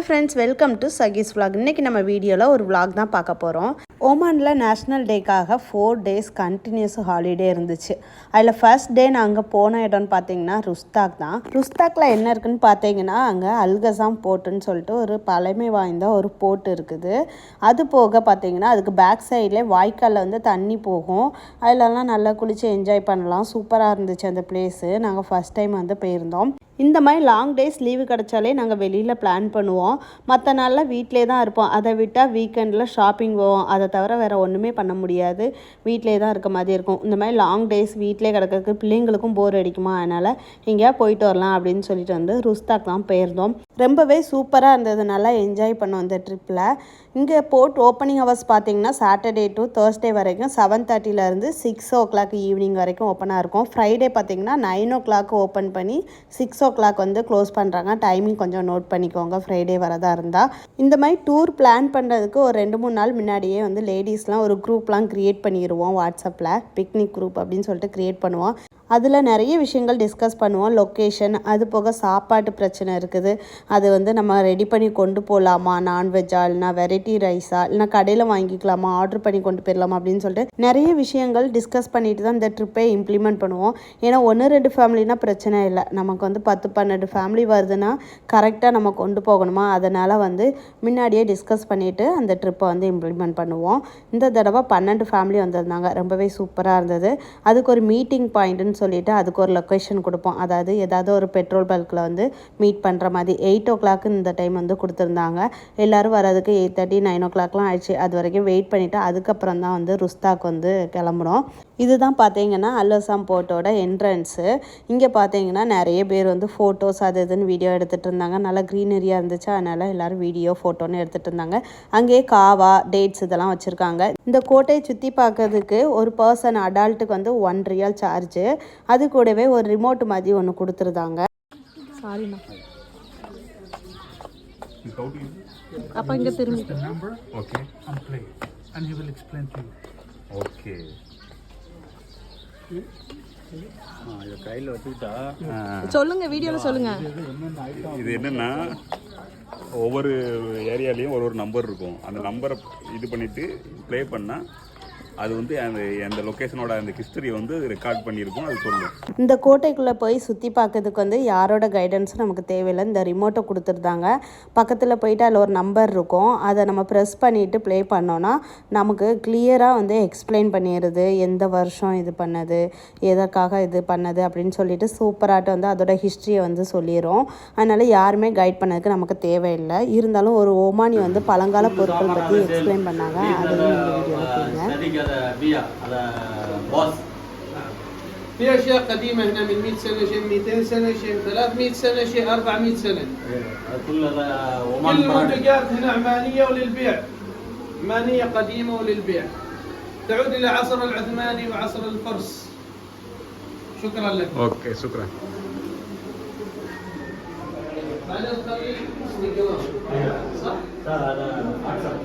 Friends, welcome to சகீஸ் vlog. இன்றைக்கி நம்ம வீடியோவில் ஒரு vlog தான் பார்க்க போகிறோம். ஓமானில் நேஷ்னல் டேக்காக 4 days கண்டினியூஸ் ஹாலிடே இருந்துச்சு. அதில் ஃபர்ஸ்ட் டே நாங்கள் போன இடம்னு பார்த்தீங்கன்னா ருஸ்தாக் தான். ருஸ்தாக்கில் என்ன இருக்குதுன்னு பார்த்தீங்கன்னா அங்கே அல்கசாம் போர்ட்டுன்னு சொல்லிட்டு ஒரு பழமை வாய்ந்த ஒரு போர்ட் இருக்குது. அது போக பார்த்தீங்கன்னா அதுக்கு பேக் சைட்லேயே வாய்க்காலில் வந்து தண்ணி போகும். அதிலலாம் நல்லா குளித்து என்ஜாய் பண்ணலாம். சூப்பராக இருந்துச்சு அந்த பிளேஸு. நாங்கள் ஃபஸ்ட் டைம் வந்து போயிருந்தோம். இந்த மாதிரி லாங் டேஸ் லீவு கிடச்சாலே நாங்கள் வெளியில் பிளான் பண்ணுவோம். மற்ற நாளில் வீட்டிலே தான் இருப்போம். அதை விட்டால் வீக்கெண்டில் ஷாப்பிங் போவோம். அதை தவிர வேறு ஒன்றுமே பண்ண முடியாது. வீட்டிலே தான் இருக்க மாதிரி இருக்கும். இந்த மாதிரி லாங் டேஸ் வீட்டிலே கிடக்கிறதுக்கு பிள்ளைங்களுக்கும் போர் அடிக்குமா, அதனால் எங்கேயா போயிட்டு வரலாம் அப்படின்னு சொல்லிட்டு வந்து ருஸ்தாக் தான் போயிருந்தோம். ரொம்பவே சூப்பராக இருந்தது. நல்லா என்ஜாய் பண்ணோம் இந்த ட்ரிப்பில். இங்கே போர்ட் ஓப்பனிங் ஹவர்ஸ் பார்த்திங்கன்னா சாட்டர்டே டு தேர்ஸ்டே வரைக்கும் 7:30 6 o'clock ஈவினிங் வரைக்கும் ஓப்பனாக இருக்கும். ஃப்ரைடே பார்த்திங்கன்னா 9 o'clock ஓப்பன் பண்ணி 6 o'clock வந்து க்ளோஸ் பண்ணுறாங்க. டைமிங் கொஞ்சம் நோட் பண்ணிக்கோங்க ஃப்ரைடே வரதா இருந்தால். இந்த மாதிரி டூர் பிளான் பண்ணுறதுக்கு ஒரு 2-3 நாள் முன்னாடியே வந்து லேடிஸ்லாம் ஒரு குரூப்லாம் க்ரியேட் பண்ணிடுவோம். வாட்ஸ்அப்பில் பிக்னிக் குரூப் அப்படின்னு சொல்லிட்டு க்ரியேட் பண்ணுவோம். அதில் நிறைய விஷயங்கள் டிஸ்கஸ் பண்ணுவோம். லொக்கேஷன், அது போக சாப்பாட்டு பிரச்சனை இருக்குது. அது வந்து நம்ம ரெடி பண்ணி கொண்டு போகலாமா, நான்வெஜ்ஜா இல்லைனா வெரைட்டி ரைஸா இல்லைனா கடையில் வாங்கிக்கலாமா, ஆர்டர் பண்ணி கொண்டு போயிடலாமா அப்படின்னு சொல்லிட்டு நிறைய விஷயங்கள் டிஸ்கஸ் பண்ணிட்டு தான் இந்த ட்ரிப்பை இம்ப்ளிமெண்ட் பண்ணுவோம். ஏன்னா 1-2 ஃபேமிலினா பிரச்சனை இல்லை. நமக்கு வந்து 10-12 ஃபேமிலி வருதுன்னா கரெக்டாக நம்ம கொண்டு போகணுமா, அதனால் வந்து முன்னாடியே டிஸ்கஸ் பண்ணிவிட்டு அந்த ட்ரிப்பை வந்து இம்ப்ளிமெண்ட் பண்ணுவோம். இந்த தடவை 12 ஃபேமிலி வந்திருந்தாங்க. ரொம்பவே சூப்பராக இருந்தது. அதுக்கு ஒரு மீட்டிங் பாயிண்ட்டுன்னு சொல்லிட்டு அதுக்கு ஒரு லொக்கேஷன் கொடுப்போம். அதாவது ஏதாவது ஒரு பெட்ரோல் பல்கில் வந்து மீட் பண்ணுற மாதிரி 8 o'clock இந்த டைம் வந்து கொடுத்துருந்தாங்க. எல்லோரும் வரதுக்கு 8:30 9 o'clockலாம் ஆயிடுச்சு. அது வரைக்கும் வெயிட் பண்ணிவிட்டு அதுக்கப்புறம் தான் வந்து ருஸ்தாக் வந்து கிளம்புனோம். இதுதான் பார்த்தீங்கன்னா அல்கசாம் போர்ட்டோட என்ட்ரன்ஸு. இங்கே பார்த்தீங்கன்னா நிறைய பேர் வந்து ஃபோட்டோஸ் அது இதுன்னு வீடியோ எடுத்துகிட்டு இருந்தாங்க. நல்லா க்ரீனரியாக இருந்துச்சு. அதனால் எல்லோரும் வீடியோ ஃபோட்டோன்னு எடுத்துகிட்டு இருந்தாங்க. அங்கேயே காவா, டேட்ஸ் இதெல்லாம் வச்சுருக்காங்க. இந்த கோட்டையை சுற்றி பார்க்கறதுக்கு ஒரு பர்சன் அடால்ட்டுக்கு வந்து $1 சார்ஜு. அது கூடவே ஒரு ரிமோட் மாதிரி ஒன்று கொடுத்துருந்தாங்க. சாரிண்ணா, அப்போ இங்கே திரும்பி சொல்லுங்க, வீடியோவில் சொல்லுங்க. இது என்னன்னா ஒவ்வொரு ஏரியாலையும் ஒரு நம்பர் இருக்கும். அந்த நம்பரை இது பண்ணிட்டு ப்ளே பண்ணால் அது வந்து அந்த லொக்கேஷனோட அந்த ஹிஸ்டரி வந்து ரெக்கார்ட் பண்ணியிருக்கும். அது சொல்லும். இந்த கோட்டைக்குள்ளே போய் சுற்றி பார்க்கறதுக்கு வந்து யாரோட கைடன்ஸும் நமக்கு தேவையில்லை. இந்த ரிமோட்டை கொடுத்துருந்தாங்க. பக்கத்தில் போயிட்டு அதில் ஒரு நம்பர் இருக்கும். அதை நம்ம ப்ரெஸ் பண்ணிவிட்டு ப்ளே பண்ணோன்னா நமக்கு கிளியராக வந்து எக்ஸ்பிளைன் பண்ணிடுது. எந்த வருஷம் இது பண்ணது, எதற்காக இது பண்ணது அப்படின்னு சொல்லிட்டு சூப்பராகிட்டு வந்து அதோட ஹிஸ்ட்ரியை வந்து சொல்லிடும். அதனால் யாருமே கைட் பண்ணதுக்கு நமக்கு தேவையில்லை. இருந்தாலும் ஒரு ஓமானி வந்து பழங்கால பொருட்கள் பற்றி எக்ஸ்பிளைன் பண்ணாங்க. அதையும் இந்த வீடியோவில் بيع على باص. في اشياء قديمه هنا من 100 سنه، شيء 200 سنه، شيء 300 سنه، شيء 400 سنه. كل المنتجات هنا عمانيه وللبيع. عمانيه قديمه وللبيع. تعود الى عصر العثماني وعصر الفرس. شكرا لك. اوكي شكرا. هذا الطريق صح؟ هذا اكثر.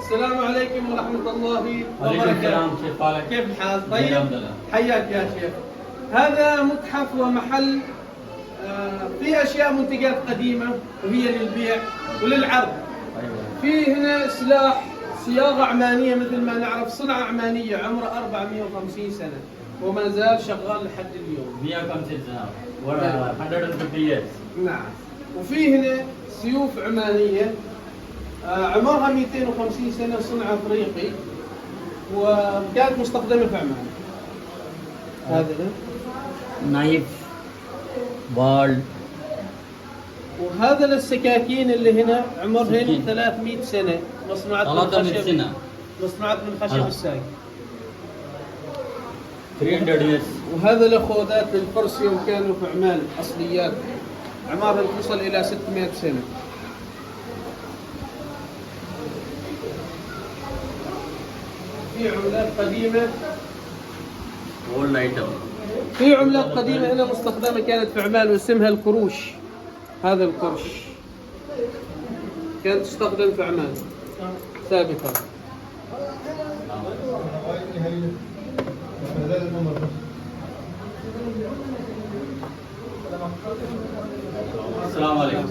السلام عليكم ورحمة الله وبركاته. كيف الحال؟ طيب؟ حياك يا شيخ. هذا متحف ومحل فيه أشياء منتجات قديمة وهي للبيع وللعرض. في هنا سلاح صياغة عمانية مثل ما نعرف، صنعة عمانية عمره 450 سنة وما زال شغال لحد اليوم. 150 سنة. 150 years. نعم. وفي هنا سيوف عمانية عمرها 250 سنة، صنع أفريقي وكانت مستخدمة في عمان. هذا نايف بال. وهذا السكاكين اللي هنا عمرهن 300 سنة، مصنوعات من خشب. مصنوعات من خشب الساق. 300 years. وهذا الأخوذات للفرس يوم كانوا في عمان أصليات، عمرها توصل إلى 600 سنة. في عملات قديمة. old item. في عملات قديمة هنا مستخدمة كانت في عمان واسمها القروش. هذا القرش كانت تستخدم في عمان سابقا. السلام عليكم.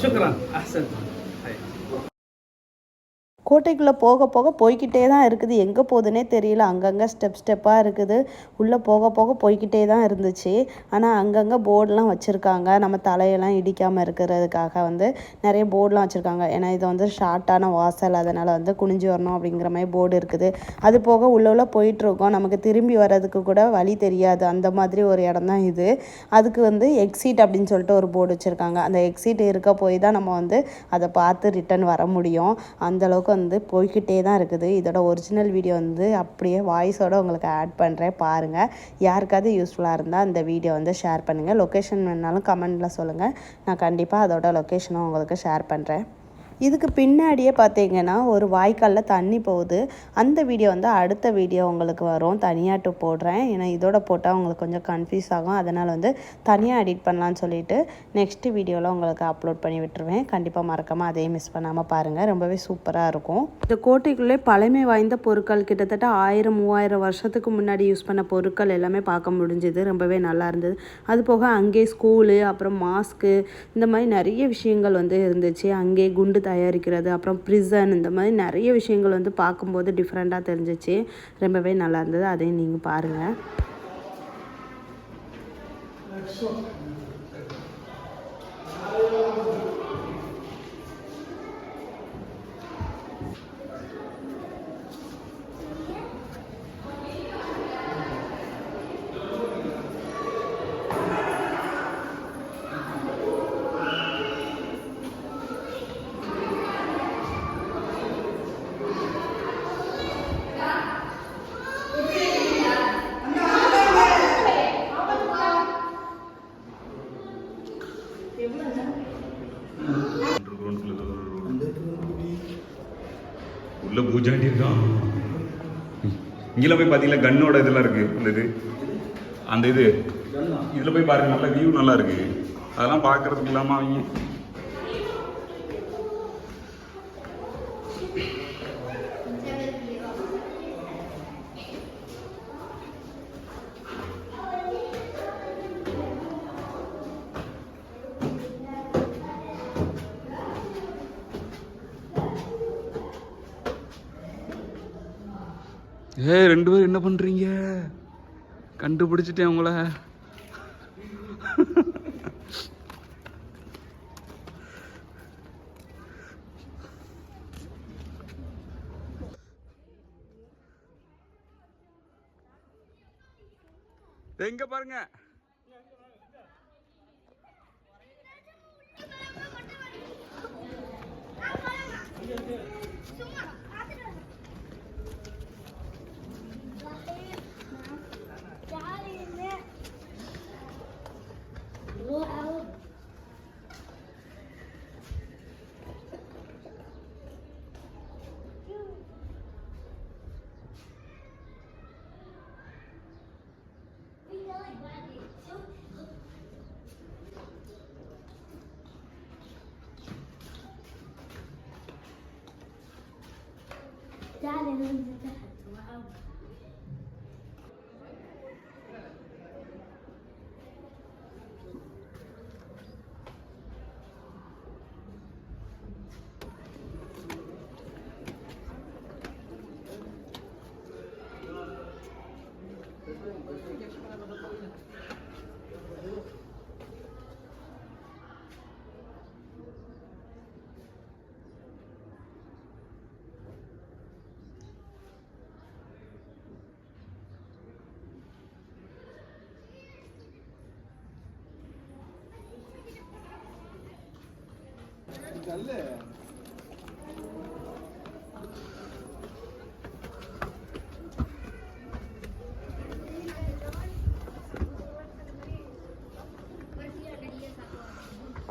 شكرا احسنت. கோட்டைக்குள்ளே போக போக போய்கிட்டே தான் இருக்குது, எங்கே போகுதுன்னே தெரியல. அங்கங்கே ஸ்டெப்பாக இருக்குது, உள்ளே போக போக போய்கிட்டே தான் இருந்துச்சு. ஆனால் அங்கங்கே போர்டெலாம் வச்சுருக்காங்க, நம்ம தலையெல்லாம் இடிக்காமல் இருக்கிறதுக்காக வந்து நிறைய போர்டெலாம் வச்சுருக்காங்க. ஏன்னா இது வந்து ஷார்ட்டான வாசல், அதனால் வந்து குனிஞ்சு வரணும் அப்படிங்கிற மாதிரி போர்டு இருக்குது. அது போக உள்ள போயிட்டுருக்கோம், நமக்கு திரும்பி வர்றதுக்கு கூட வழி தெரியாது, அந்த மாதிரி ஒரு இடம் தான் இது. அதுக்கு வந்து எக்ஸிட் அப்படின்னு சொல்லிட்டு ஒரு போர்டு வச்சுருக்காங்க. அந்த எக்ஸிட் இருக்க போய் தான் நம்ம வந்து அதை பார்த்து ரிட்டன் வர முடியும். அந்தளவுக்கு வந்து போய்கிட்டே தான் இருக்குது. இதோட ஒரிஜினல் வீடியோ வந்து அப்படியே வாய்ஸோடு உங்களுக்கு ஆட் பண்ணுறேன், பாருங்கள். யாருக்காவது யூஸ்ஃபுல்லாக இருந்தால் அந்த வீடியோ வந்து ஷேர் பண்ணுங்கள். லொக்கேஷன் வேணாலும் கமெண்டில் சொல்லுங்கள், நான் கண்டிப்பாக அதோட லொக்கேஷனும் உங்களுக்கு ஷேர் பண்ணுறேன். இதுக்கு பின்னாடியே பார்த்தீங்கன்னா ஒரு வாய்க்காலில் தண்ணி போகுது. அந்த வீடியோ வந்து அடுத்த வீடியோ உங்களுக்கு வரும், தனியாட்டு போடுறேன். ஏன்னா இதோட போட்டால் உங்களுக்கு கொஞ்சம் கன்ஃபியூஸ் ஆகும், அதனால் வந்து தனியாக எடிட் பண்ணலான்னு சொல்லிட்டு நெக்ஸ்ட்டு வீடியோவில் உங்களுக்கு அப்லோட் பண்ணி விட்டுருவேன். கண்டிப்பாக மறக்காமல் அதையும் மிஸ் பண்ணாமல் பாருங்கள், ரொம்பவே சூப்பராக இருக்கும். இந்த கோட்டைக்குள்ளே பழமை வாய்ந்த பொருட்கள், கிட்டத்தட்ட 1000-3000 வருஷத்துக்கு முன்னாடி யூஸ் பண்ண பொருட்கள் எல்லாமே பார்க்க முடிஞ்சுது. ரொம்பவே நல்லா இருந்தது. அது போக அங்கே ஸ்கூலு, அப்புறம் மாஸ்க்கு, இந்த மாதிரி நிறைய விஷயங்கள் வந்து இருந்துச்சு. அங்கே குண்டு தயாரிக்கிறது, அப்புறம் ப்ரிசன், இந்த மாதிரி நிறைய விஷயங்கள் வந்து பார்க்கும்போது டிஃப்ரெண்ட்டாக தெரிஞ்சிச்சு. ரொம்பவே நல்லா இருந்தது, அதையும் நீங்கள் பாருங்கள். உள்ள பூஜாண்டி இருக்கான். இங்கெல்லாம் போய் பார்த்தீங்களா கன்னோட இதெல்லாம் இருக்கு. அந்த இது இதில் போய் பாருங்க, நல்ல வியூ நல்லா இருக்கு. அதெல்லாம் பார்க்கறதுக்கு இல்லாமல் அவங்க ரெண்டு பேரும் என்ன பண்றீங்க? கண்டுபிடிச்சிட்டேன் உங்களை. எங்க பாருங்க.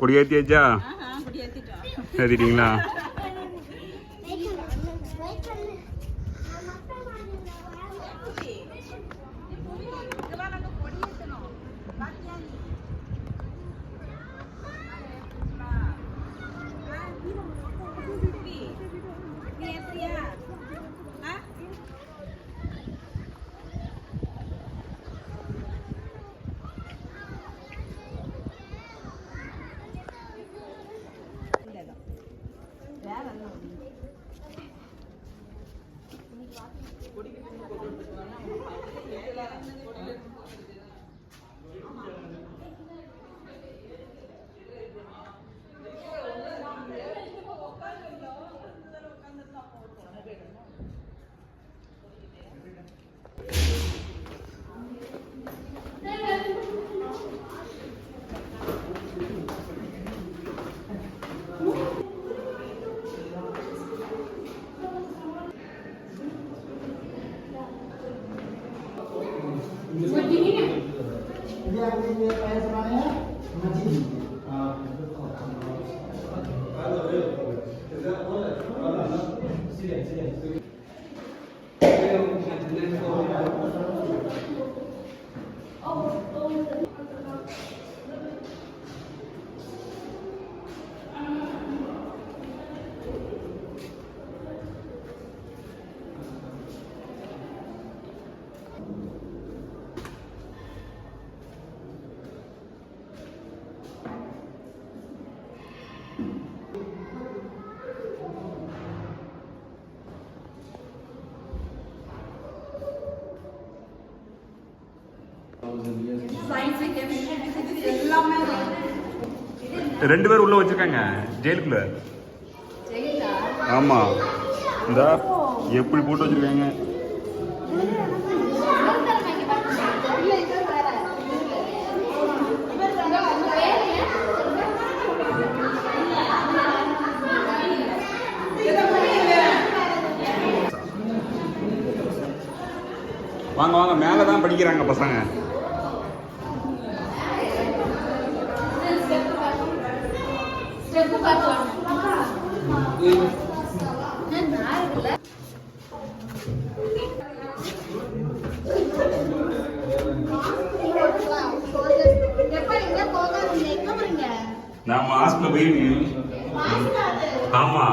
கொடியேற்றியாச்சா? ஏற்றிட்டீங்களா? ரெண்டு பேர் உள்ள வச்சிருக்காங்க ஜெயிலுக்குள்ள. ஆமா, இந்த எப்படி போட்டு வச்சிருக்காங்க. வாங்க வாங்க, மேலே தான் படிக்கிறாங்க பசங்க. நான் மாஸ்க்ல போய் ஆமா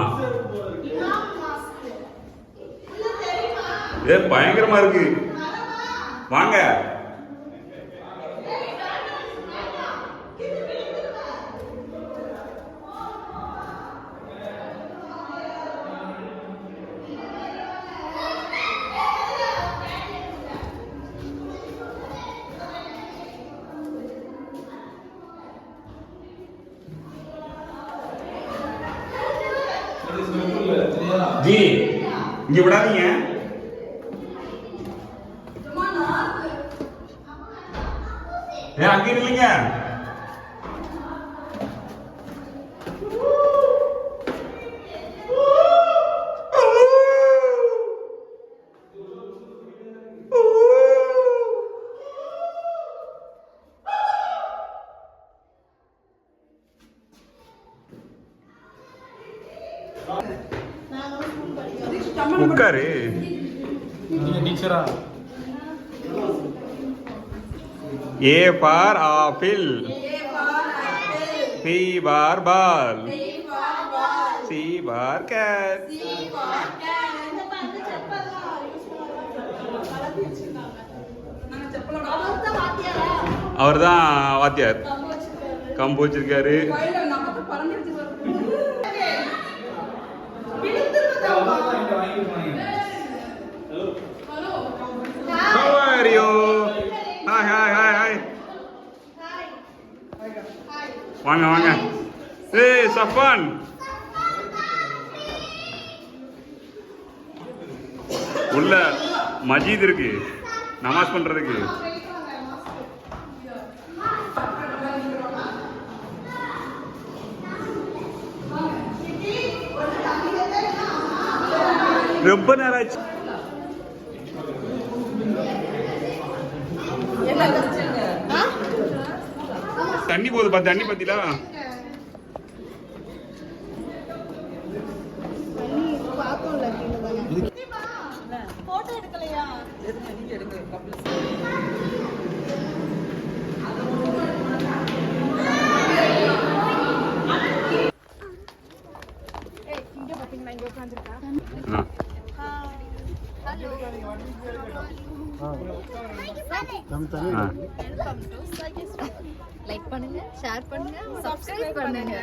ஏ பயங்கரமா இருக்கு. வாங்க ஜி, இங்க விடாதீங்க. ஏன் அங்க இல்லைங்க. உட்காரு. A for apple, B for ball, C for cat. அவர் தான் வாத்தியார். கம்பு வச்சிருக்காரு. How are you? Hi, hi, hi, hi. வாங்க வாங்க. ஏய் சஃபான். உள்ள மஜீத் இருக்கு நமாஸ் பண்றதுக்கு. ரொம்ப நேரம் ஆச்சு. தண்ணி போகுது பா, தண்ணி பத்திலா போட்டோ எடுக்கலையா? லைக் பண்ணுங்க, ஷேர் பண்ணுங்க, சப்ஸ்கிரைப் பண்ணுங்க.